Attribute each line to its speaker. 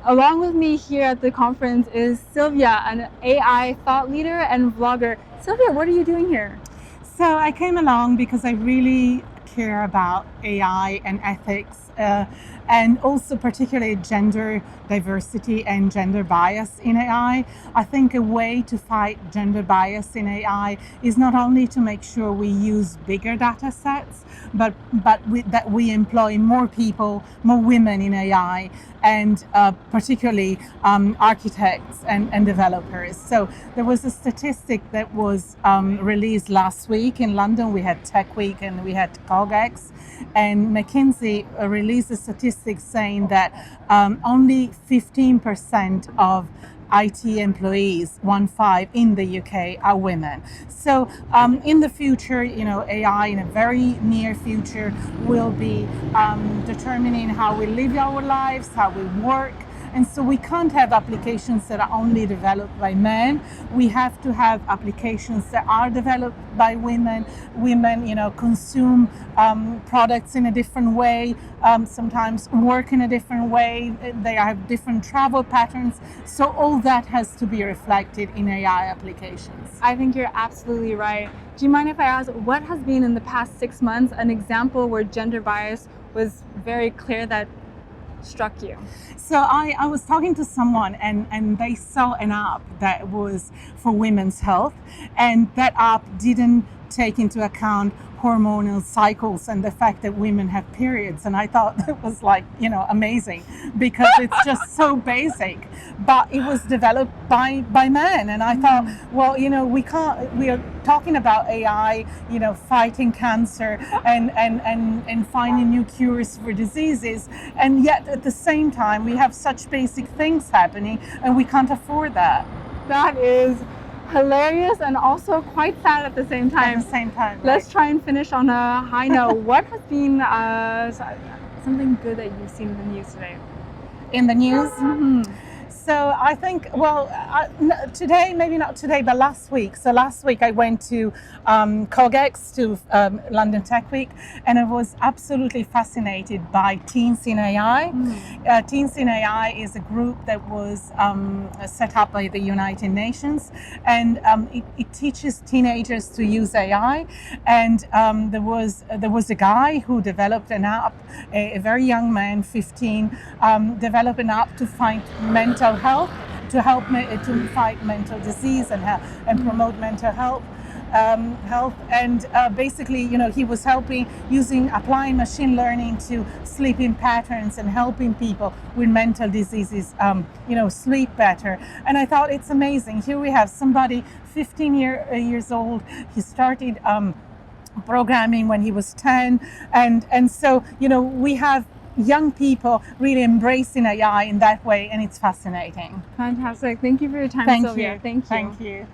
Speaker 1: Along with me here at the conference is Sylvia, an AI thought leader and vlogger. Sylvia, what are you doing here?
Speaker 2: So I came along because I really care about AI and ethics, and also particularly gender diversity and gender bias in AI. I think a way to fight gender bias in AI is not only to make sure we use bigger data sets, but that we employ more people, more women in AI, and particularly architects and developers. So there was a statistic that was released last week in London. We had Tech Week and we had CogX, and McKinsey released a statistic saying that only 15% of IT employees, 1/5 in the UK, are women. So in the future, AI in a very near future will be determining how we live our lives, how we work. And so we can't have applications that are only developed by men. We have to have applications that are developed by women. Women, consume products in a different way, sometimes work in a different way. They have different travel patterns. So all that has to be reflected in AI applications.
Speaker 1: I think you're absolutely right. Do you mind if I ask, what has been in the past 6 months an example where gender bias was very clear that struck you?
Speaker 2: So I was talking to someone and they saw an app that was for women's health, and that app didn't take into account hormonal cycles and the fact that women have periods. And I thought it was amazing, because it's just so basic, but it was developed by men. And I thought, well, we are talking about AI, fighting cancer and finding new cures for diseases. And yet at the same time, we have such basic things happening and we can't afford that.
Speaker 1: That is hilarious and also quite sad at the same time.
Speaker 2: At the same time.
Speaker 1: Let's try and finish on a high note. What has been something good that you've seen in the news today?
Speaker 2: In the news?
Speaker 1: Mm-hmm.
Speaker 2: So I think, today, maybe not today, but last week. So last week I went to CogX, to London Tech Week, and I was absolutely fascinated by Teens in AI. Teens in AI is a group that was set up by the United Nations, and it teaches teenagers to use AI. And there was a guy who developed an app, a very young man, 15, developed an app to find mental health, to help to fight mental disease and promote mental health. And basically, he was applying machine learning to sleeping patterns and helping people with mental diseases, sleep better. And I thought, it's amazing. Here we have somebody 15 years old. He started programming when he was 10, and so we have young people really embracing AI in that way, and it's fascinating.
Speaker 1: Fantastic. Thank you for your time, Sylvia.
Speaker 2: Thank you.
Speaker 1: Thank you.